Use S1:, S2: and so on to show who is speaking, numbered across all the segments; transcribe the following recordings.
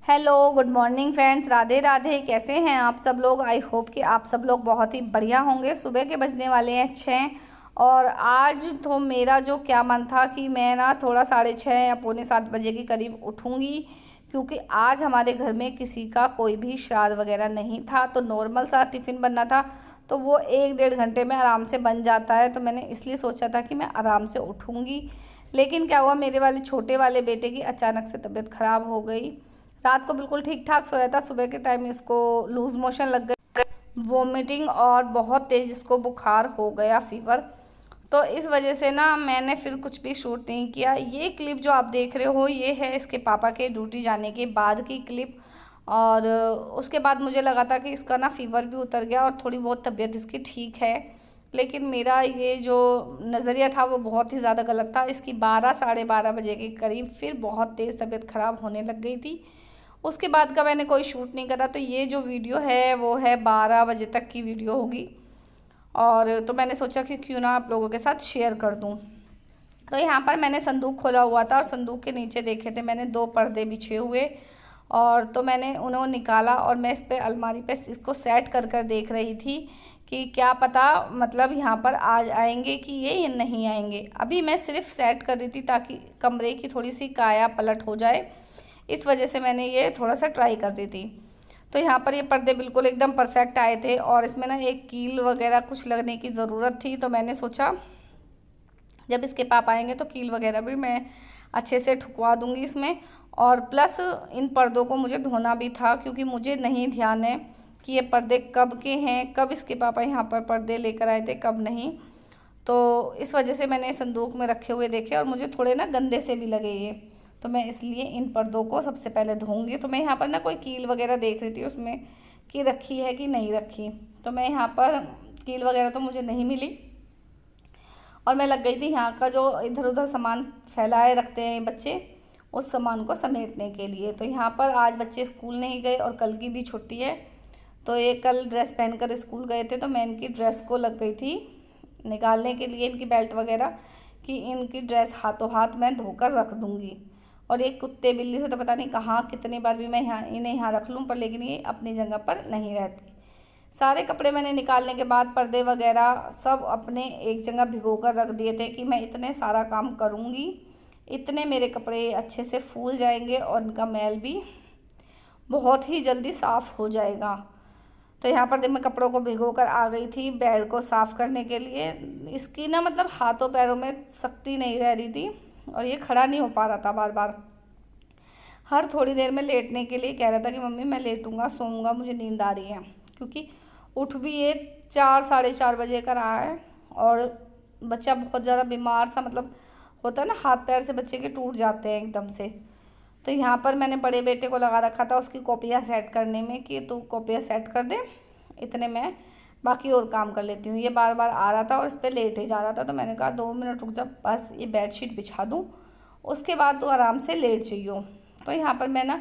S1: Hello good morning friends, Radhe Radhe. कैसे हैं आप सब लोग? आई होप कि आप सब लोग बहुत ही बढ़िया होंगे। सुबह के बजने वाले हैं 6 और आज तो मेरा जो क्या मन था कि मैं ना थोड़ा 6:30 या पौने 7 बजे के करीब उठूँगी, क्योंकि आज हमारे घर में किसी का कोई भी श्राद्ध वगैरह नहीं था। तो नॉर्मल सा टिफ़िन बनना था, तो वो 1-1.5 घंटे में आराम से बन जाता है। तो मैंने इसलिए सोचा था कि मैं आराम से उठूँगी। लेकिन क्या हुआ, मेरे वाले छोटे वाले बेटे की अचानक से तबीयत ख़राब हो गई। रात को बिल्कुल ठीक ठाक सोया था, सुबह के टाइम इसको लूज़ मोशन लग गई, वोमिटिंग और बहुत तेज़ इसको बुखार हो गया, फीवर। तो इस वजह से ना मैंने फिर कुछ भी शूट नहीं किया। ये क्लिप जो आप देख रहे हो ये है इसके पापा के ड्यूटी जाने के बाद की क्लिप। और उसके बाद मुझे लगा था कि इसका ना फीवर भी उतर गया और थोड़ी बहुत तबीयत इसकी ठीक है। लेकिन मेरा ये जो नज़रिया था वो बहुत ही ज़्यादा गलत था। इसकी 12-12:30 बजे के करीब फिर बहुत तेज़ तबीयत ख़राब होने लग गई थी। उसके बाद का मैंने कोई शूट नहीं करा। तो ये जो वीडियो है वो है 12 बजे तक की वीडियो होगी, और तो मैंने सोचा कि क्यों ना आप लोगों के साथ शेयर कर दूं। तो यहाँ पर मैंने संदूक खोला हुआ था और संदूक के नीचे देखे थे मैंने 2 पर्दे बिछे हुए, और तो मैंने उन्हें निकाला और मैं इस पर अलमारी पे इसको सेट कर कर देख रही थी कि क्या पता मतलब यहाँ पर आज आएंगे कि ये नहीं आएंगे। अभी मैं सिर्फ सेट कर रही थी ताकि कमरे की थोड़ी सी काया पलट हो जाए, इस वजह से मैंने ये थोड़ा सा ट्राई कर दी थी। तो यहाँ पर ये पर्दे बिल्कुल एकदम परफेक्ट आए थे, और इसमें ना एक कील वगैरह कुछ लगने की ज़रूरत थी। तो मैंने सोचा जब इसके पापा आएंगे तो कील वगैरह भी मैं अच्छे से ठुकवा दूँगी इसमें। और प्लस इन पर्दों को मुझे धोना भी था, क्योंकि मुझे नहीं ध्यान है कि ये पर्दे कब के हैं, कब इसके पापा यहाँ पर पर्दे लेकर आए थे, कब नहीं। तो इस वजह से मैंने संदूक में रखे हुए देखे और मुझे थोड़े ना गंदे से भी लगे ये। तो मैं इसलिए इन पर्दों को सबसे पहले धोऊंगी। तो मैं यहाँ पर ना कोई कील वगैरह देख रही थी उसमें कि रखी है कि नहीं रखी। तो मैं यहाँ पर कील वगैरह तो मुझे नहीं मिली, और मैं लग गई थी यहाँ का जो इधर उधर सामान फैलाए रखते हैं बच्चे, उस सामान को समेटने के लिए। तो यहाँ पर आज बच्चे स्कूल नहीं गए और कल की भी छुट्टी है। तो ये कल ड्रेस पहनकर स्कूल गए थे, तो मैं इनकी ड्रेस को लग गई थी निकालने के लिए, इनकी बेल्ट वगैरह, कि इनकी ड्रेस हाथों हाथ मैं धोकर रख दूँगी। और ये कुत्ते बिल्ली से तो पता नहीं कहाँ कितनी बार भी मैं इन्हें यहाँ रख लूँ, पर लेकिन ये अपनी जगह पर नहीं रहती। सारे कपड़े मैंने निकालने के बाद पर्दे वगैरह सब अपने एक जगह भिगो कर रख दिए थे कि मैं इतने सारा काम करूँगी, इतने मेरे कपड़े अच्छे से फूल जाएंगे और इनका मैल भी बहुत ही जल्दी साफ़ हो जाएगा। तो यहाँ पर मैं कपड़ों को भिगो कर आ गई थी बेड को साफ़ करने के लिए। इसकी ना मतलब हाथों पैरों में शक्ति नहीं रह रही थी, और ये खड़ा नहीं हो पा रहा था, बार बार हर थोड़ी देर में लेटने के लिए कह रहा था कि मम्मी मैं लेटूंगा, सोऊंगा, मुझे नींद आ रही है। क्योंकि उठ भी ये 4-4:30 बजे का रहा है, और बच्चा बहुत ज़्यादा बीमार सा मतलब होता है ना, हाथ पैर से बच्चे के टूट जाते हैं एकदम से। तो यहाँ पर मैंने बड़े बेटे को लगा रखा था उसकी कॉपियाँ सेट करने में कि तू कॉपियाँ सेट कर दे, इतने में बाकी और काम कर लेती हूँ। ये बार बार आ रहा था और इस पर लेट ही जा रहा था। तो मैंने कहा 2 मिनट रुक जा, बस ये बेडशीट बिछा दूँ, उसके बाद तू आराम से लेट जाइयो। तो यहाँ पर मैं ना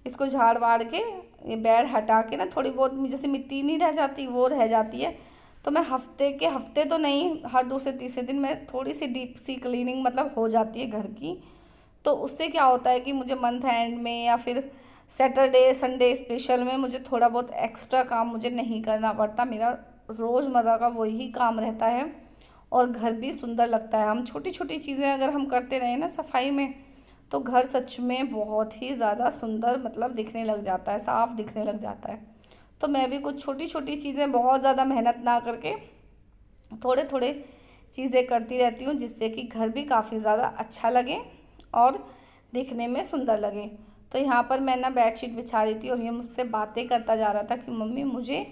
S1: इसको झाड़ वाड़ के ये बेड हटा के ना थोड़ी बहुत जैसे मिट्टी नहीं रह जाती वो रह जाती है, तो मैं हफ्ते तो नहीं, हर दूसरे तीसरे दिन में थोड़ी सी डीप सी क्लीनिंग मतलब हो जाती है घर की। तो उससे क्या होता है कि मुझे मंथ एंड में या फिर सैटरडे संडे स्पेशल में मुझे थोड़ा बहुत एक्स्ट्रा काम मुझे नहीं करना पड़ता। मेरा रोज़मर्रा का वही काम रहता है, और घर भी सुंदर लगता है। हम छोटी छोटी चीज़ें अगर हम करते रहें ना सफाई में, तो घर सच में बहुत ही ज़्यादा सुंदर मतलब दिखने लग जाता है, साफ़ दिखने लग जाता है। तो मैं भी कुछ छोटी छोटी चीज़ें बहुत ज़्यादा मेहनत ना करके थोड़े थोड़े चीज़ें करती रहती हूँ, जिससे कि घर भी काफ़ी ज़्यादा अच्छा लगे और दिखने में सुंदर लगे। तो यहाँ पर मैं ना बेडशीट बिछा रही थी और ये मुझसे बातें करता जा रहा था कि मम्मी मुझे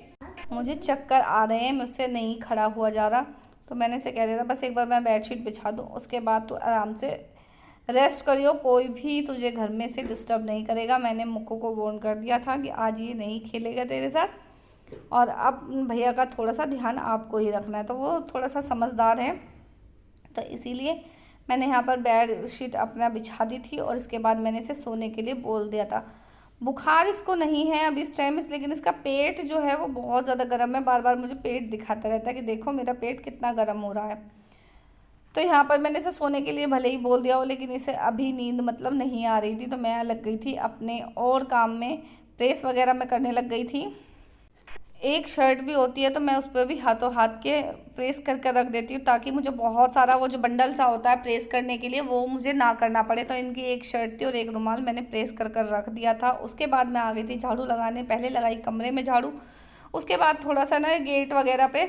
S1: मुझे चक्कर आ रहे हैं, मुझसे नहीं खड़ा हुआ जा रहा। तो मैंने इसे कह दिया था बस एक बार मैं बेडशीट बिछा दूँ, उसके बाद तो आराम से रेस्ट करियो, कोई भी तुझे घर में से डिस्टर्ब नहीं करेगा। मैंने मुक्कू को वार्न कर दिया था कि आज ये नहीं खेलेगा तेरे साथ, और अब भैया का थोड़ा सा ध्यान आपको ही रखना है। तो वो थोड़ा सा समझदार है, तो इसीलिए मैंने यहाँ पर बेड शीट अपना बिछा दी थी, और इसके बाद मैंने इसे सोने के लिए बोल दिया था। बुखार इसको नहीं है अभी इस टाइम, लेकिन इसका पेट जो है वो बहुत ज़्यादा गर्म है, बार बार मुझे पेट दिखाता रहता है कि देखो मेरा पेट कितना गर्म हो रहा है। तो यहाँ पर मैंने इसे सोने के लिए भले ही बोल दिया हो, लेकिन इसे अभी नींद मतलब नहीं आ रही थी, तो मैं लग गई थी अपने और काम में, प्रेस वगैरह मैं करने लग गई थी। एक शर्ट भी होती है तो मैं उस पर भी हाथों हाथ के प्रेस कर कर रख देती हूँ, ताकि मुझे बहुत सारा वो जो बंडल सा होता है प्रेस करने के लिए वो मुझे ना करना पड़े। तो इनकी एक शर्ट थी और एक रुमाल मैंने प्रेस कर कर रख दिया था। उसके बाद मैं आ गई थी झाड़ू लगाने। पहले लगाई कमरे में झाड़ू, उसके बाद थोड़ा सा ना गेट वगैरह पे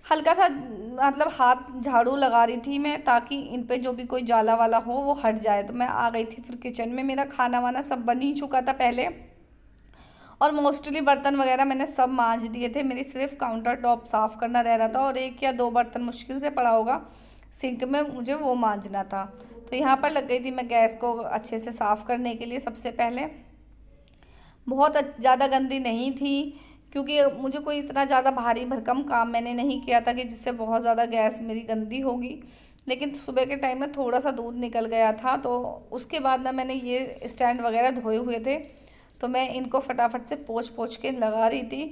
S1: हल्का सा मतलब हाथ झाड़ू लगा रही थी मैं, ताकि इन पे जो भी कोई जाला वाला हो वो हट जाए। तो मैं आ गई थी फिर किचन में। मेरा खाना वाना सब बन ही चुका था पहले, और मोस्टली बर्तन वगैरह मैंने सब मांज दिए थे। मेरी सिर्फ काउंटर टॉप साफ़ करना रह रहा था, और 1 या 2 बर्तन मुश्किल से पड़ा होगा सिंक में, मुझे वो मांजना था। तो यहाँ पर लग गई थी मैं गैस को अच्छे से साफ़ करने के लिए। सबसे पहले बहुत ज़्यादा गंदी नहीं थी, क्योंकि मुझे कोई इतना ज़्यादा भारी भरकम काम मैंने नहीं किया था कि जिससे बहुत ज़्यादा गैस मेरी गंदी होगी। लेकिन सुबह के टाइम में थोड़ा सा दूध निकल गया था, तो उसके बाद ना मैंने ये स्टैंड वगैरह धोए हुए थे, तो मैं इनको फटाफट से पोंछ पोंछ के लगा रही थी।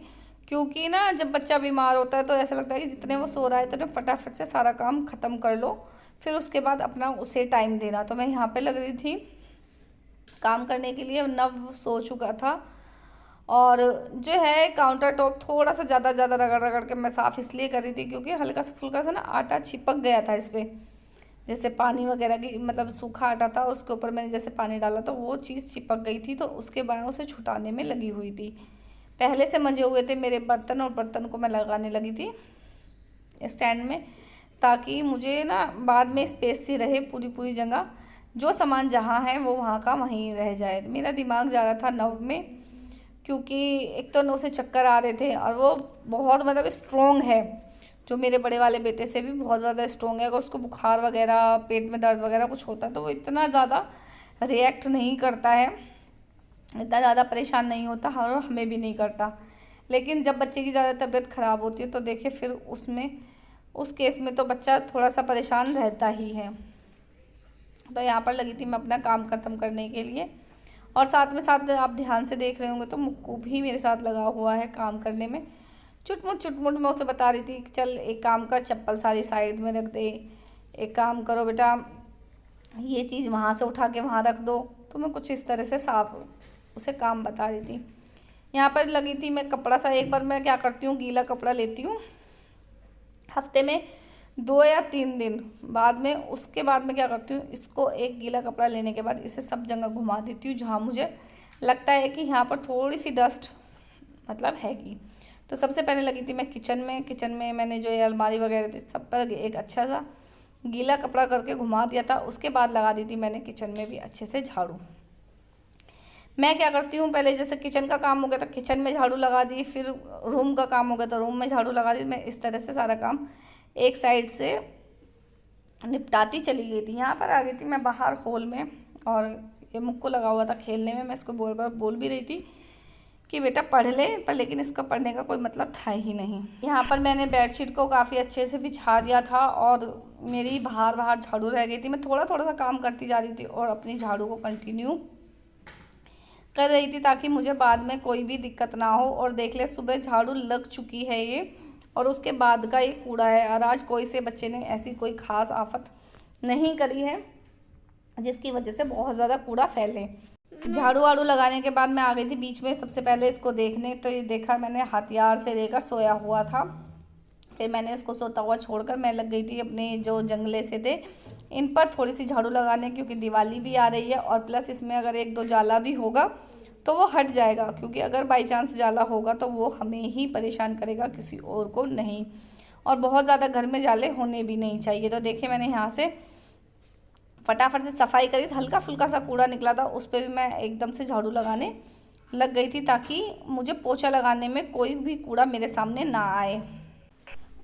S1: क्योंकि ना जब बच्चा बीमार होता है तो ऐसा लगता है कि जितने वो सो रहा है तो फटाफट से सारा काम ख़त्म कर लो, फिर उसके बाद अपना उसे टाइम देना। तो मैं यहाँ पे लग रही थी काम करने के लिए। नव सो चुका था, और जो है काउंटर टॉप थोड़ा सा ज़्यादा रगड़ रगड़ के मैं साफ़ इसलिए कर रही थी क्योंकि हल्का सा फुल्का सा ना आटा चिपक गया था इस पर। जैसे पानी वगैरह की मतलब सूखा आटा था, उसके ऊपर मैंने जैसे पानी डाला तो वो चीज़ चिपक गई थी, तो उसके बाद उसे छुटाने में लगी हुई थी। पहले से मंजे हुए थे मेरे बर्तन, और बर्तन को मैं लगाने लगी थी स्टैंड में, ताकि मुझे ना बाद में स्पेस सी रहे पूरी जगह, जो सामान जहाँ है वो वहाँ का वहीं रह जाए। मेरा दिमाग जा रहा था नव में, क्योंकि एक तो उसे चक्कर आ रहे थे, और वो बहुत मतलब स्ट्रॉन्ग है, जो मेरे बड़े वाले बेटे से भी बहुत ज़्यादा स्ट्रॉन्ग है। अगर उसको बुखार वगैरह, पेट में दर्द वगैरह कुछ होता है तो वो इतना ज़्यादा रिएक्ट नहीं करता है, इतना ज़्यादा परेशान नहीं होता, और हमें भी नहीं करता। लेकिन जब बच्चे की ज़्यादा तबीयत ख़राब होती है तो देखिए फिर उस केस में तो बच्चा थोड़ा सा परेशान रहता ही है। तो यहाँ पर लगी थी मैं अपना काम ख़त्म करने के लिए, और साथ में साथ आप ध्यान से देख रहे होंगे तो मुक्कू भी मेरे साथ लगा हुआ है काम करने में। चुटमुट मैं उसे बता रही थी कि चल एक काम कर, चप्पल सारी साइड में रख दे, एक काम करो बेटा ये चीज़ वहाँ से उठा के वहाँ रख दो। तो मैं कुछ इस तरह से उसे काम बता रही थी। यहाँ पर लगी थी मैं कपड़ा सा, एक बार मैं क्या करती हूँ गीला कपड़ा लेती हूँ हफ्ते में 2 या 3 दिन बाद में, उसके बाद मैं क्या करती हूँ इसको एक गीला कपड़ा लेने के बाद इसे सब जगह घुमा देती हूँ जहाँ मुझे लगता है कि यहाँ पर थोड़ी सी डस्ट मतलब हैगी। तो सबसे पहले लगी थी मैं किचन में मैंने जो ये अलमारी वगैरह थी सब पर एक अच्छा सा गीला कपड़ा करके घुमा दिया था। उसके बाद लगा दी थी मैंने किचन में भी अच्छे से झाड़ू। मैं क्या करती हूँ पहले जैसे किचन का काम हो गया तो किचन में झाड़ू लगा दी, फिर रूम का काम हो गया तो रूम में झाड़ू लगा दी। मैं इस तरह से सारा काम एक साइड से निपटाती चली गई थी। यहाँ पर आ गई थी मैं बाहर हॉल में, और ये मुक्को लगा हुआ था खेलने में। मैं इसको बोल भी रही थी कि बेटा पढ़ ले, पर लेकिन इसका पढ़ने का कोई मतलब था ही नहीं। यहाँ पर मैंने बेडशीट को काफ़ी अच्छे से बिछा दिया था, और मेरी बाहर झाड़ू रह गई थी। मैं थोड़ा सा काम करती जा रही थी और अपनी झाड़ू को कंटिन्यू कर रही थी, ताकि मुझे बाद में कोई भी दिक्कत ना हो। और देख ले सुबह झाड़ू लग चुकी है ये, और उसके बाद का ये कूड़ा है। और आज कोई से बच्चे ने ऐसी कोई ख़ास आफत नहीं करी है जिसकी वजह से बहुत ज़्यादा कूड़ा फैले। झाड़ू वाड़ू लगाने के बाद मैं आ गई थी बीच में सबसे पहले इसको देखने। तो ये देखा मैंने हथियार से लेकर सोया हुआ था, फिर मैंने इसको सोता हुआ छोड़कर मैं लग गई थी अपने जो जंगले से थे इन पर थोड़ी सी झाड़ू लगाने, क्योंकि दिवाली भी आ रही है, और प्लस इसमें अगर 1-2 जाला भी होगा तो वो हट जाएगा। क्योंकि अगर बाई चांस जाला होगा तो वो हमें ही परेशान करेगा, किसी और को नहीं, और बहुत ज़्यादा घर में जाले होने भी नहीं चाहिए। तो देखिए मैंने यहाँ से फटाफट से सफाई करी, हल्का फुल्का सा कूड़ा निकला था उस पर भी मैं एकदम से झाड़ू लगाने लग गई थी, ताकि मुझे पोछा लगाने में कोई भी कूड़ा मेरे सामने ना आए।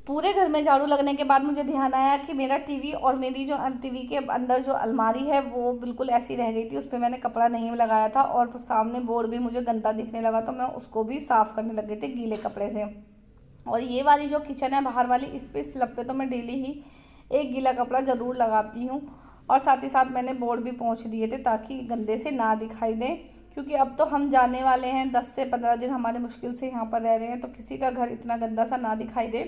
S1: पूरे घर में झाड़ू लगने के बाद मुझे ध्यान आया कि मेरा टीवी और मेरी जो टीवी के अंदर जो अलमारी है वो बिल्कुल ऐसी रह गई थी, उस पर मैंने कपड़ा नहीं लगाया था, और सामने बोर्ड भी मुझे गंदा दिखने लगा, तो मैं उसको भी साफ़ करने लग गई थी गीले कपड़े से। और ये वाली जो किचन है बाहर वाली, इस पर स्लैब पे तो मैं डेली ही एक गीला कपड़ा ज़रूर लगाती हूँ, और साथ ही साथ मैंने बोर्ड भी पोंछ दिए थे ताकि गंदे से ना दिखाई दें। क्योंकि अब तो हम जाने वाले हैं, 10 से 15 दिन हमारे मुश्किल से यहाँ पर रह रहे हैं, तो किसी का घर इतना गंदा सा ना दिखाई दे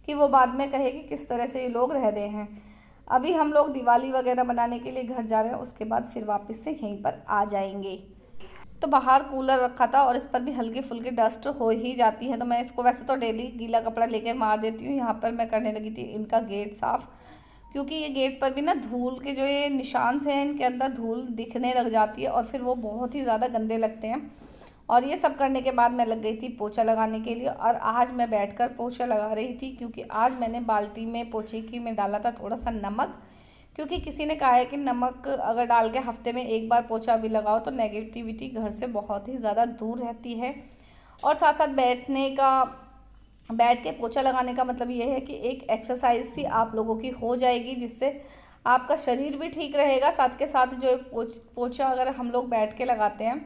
S1: कि वो बाद में कहे कि किस तरह से ये लोग रह रहे हैं। अभी हम लोग दिवाली वगैरह मनाने के लिए घर जा रहे हैं, उसके बाद फिर वापस से यहीं पर आ जाएंगे। तो बाहर कूलर रखा था और इस पर भी हल्की फुल्की डस्ट हो ही जाती है, तो मैं इसको वैसे तो डेली गीला कपड़ा लेके मार देती हूँ। यहाँ पर मैं करने लगी थी इनका गेट साफ़, क्योंकि ये गेट पर भी ना धूल के जो ये निशान से हैं इनके अंदर धूल दिखने लग जाती है और फिर वो बहुत ही ज़्यादा गंदे लगते हैं। और ये सब करने के बाद मैं लग गई थी पोछा लगाने के लिए, और आज मैं बैठकर पोछा लगा रही थी, क्योंकि आज मैंने बाल्टी में पोछे की में डाला था थोड़ा सा नमक, क्योंकि किसी ने कहा है कि नमक अगर डाल के हफ्ते में एक बार पोछा भी लगाओ तो नेगेटिविटी घर से बहुत ही ज़्यादा दूर रहती है। और साथ साथ बैठ के पोछा लगाने का मतलब ये है कि एक एक्सरसाइज सी आप लोगों की हो जाएगी, जिससे आपका शरीर भी ठीक रहेगा। साथ के साथ जो पोछा अगर हम लोग बैठ के लगाते हैं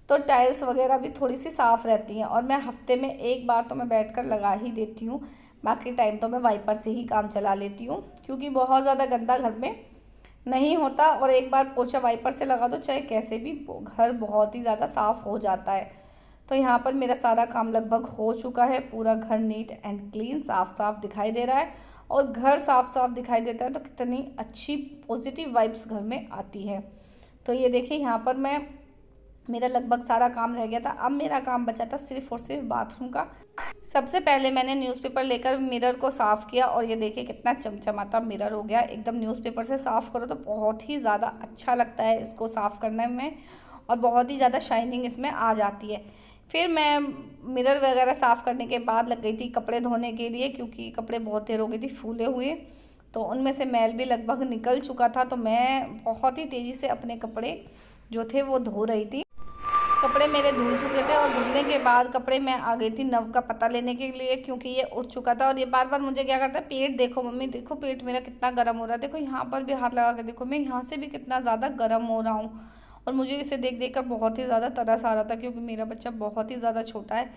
S1: तो टाइल्स वगैरह भी थोड़ी सी साफ़ रहती हैं। और मैं हफ्ते में एक बार तो मैं बैठकर लगा ही देती हूँ, बाकी टाइम तो मैं वाइपर से ही काम चला लेती हूँ, क्योंकि बहुत ज़्यादा गंदा घर में नहीं होता। और एक बार पोछा वाइपर से लगा दो चाहे कैसे भी, घर बहुत ही ज़्यादा साफ़ हो जाता है। तो यहाँ पर मेरा सारा काम लगभग हो चुका है, पूरा घर नीट एंड क्लीन साफ़ दिखाई दे रहा है। और घर साफ़ दिखाई देता है तो कितनी अच्छी पॉजिटिव वाइब्स घर में आती है। तो ये देखिए यहाँ पर मेरा लगभग सारा काम रह गया था। अब मेरा काम बचा था सिर्फ और सिर्फ बाथरूम का। सबसे पहले मैंने न्यूज़पेपर लेकर मिरर को साफ़ किया, और ये देखिए कितना चमचमाता मिरर हो गया एकदम। न्यूज़पेपर से साफ़ करो तो बहुत ही ज़्यादा अच्छा लगता है इसको साफ़ करने में, और बहुत ही ज़्यादा शाइनिंग इसमें आ जाती है। फिर मैं मिरर वगैरह साफ़ करने के बाद लग गई थी कपड़े धोने के लिए, क्योंकि कपड़े बहुत देर हो गई थी फूले हुए, तो उनमें से मैल भी लगभग निकल चुका था। तो मैं बहुत ही तेज़ी से अपने कपड़े जो थे वो धो रही थी। कपड़े मेरे धुल चुके थे, और धुलने के बाद कपड़े मैं आ गई थी नव का पता लेने के लिए, क्योंकि ये उठ चुका था। और ये बार बार मुझे क्या करता है, पेट देखो मम्मी देखो पेट मेरा कितना गर्म हो रहा है, देखो यहाँ पर भी हाथ लगा के देखो, मैं यहाँ से भी कितना ज़्यादा गर्म हो रहा हूँ। और मुझे इसे देख देख कर बहुत ही ज़्यादा तरस आ रहा था, क्योंकि मेरा बच्चा बहुत ही ज़्यादा छोटा है।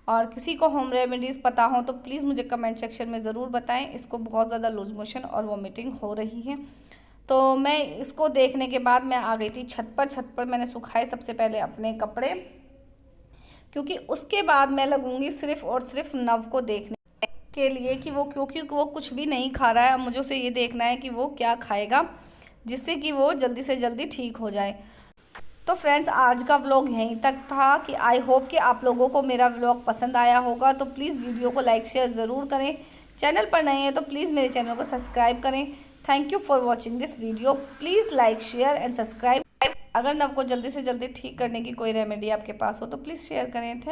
S1: और किसी को होम रेमेडीज़ पता हो तो प्लीज़ मुझे कमेंट सेक्शन में ज़रूर बताएं। इसको बहुत ज़्यादा लूज मोशन और वॉमिटिंग हो रही है। तो मैं इसको देखने के बाद मैं आ गई थी छत पर मैंने सुखाए सबसे पहले अपने कपड़े, क्योंकि उसके बाद मैं लगूंगी सिर्फ और सिर्फ नव को देखने के लिए कि क्योंकि वो कुछ भी नहीं खा रहा है। अब मुझे उसे ये देखना है कि वो क्या खाएगा, जिससे कि वो जल्दी से जल्दी ठीक हो जाए। तो फ्रेंड्स, आज का व्लॉग यहीं तक था। कि आई होप कि आप लोगों को मेरा व्लॉग पसंद आया होगा। तो प्लीज़ वीडियो को लाइक शेयर ज़रूर करें। चैनल पर नए हैं तो प्लीज़ मेरे चैनल को सब्सक्राइब करें। Thank you for watching this video. Please like share and subscribe. अगर नव को जल्दी से जल्दी ठीक करने की कोई रेमेडी आपके पास हो तो प्लीज़ शेयर करें। थैंक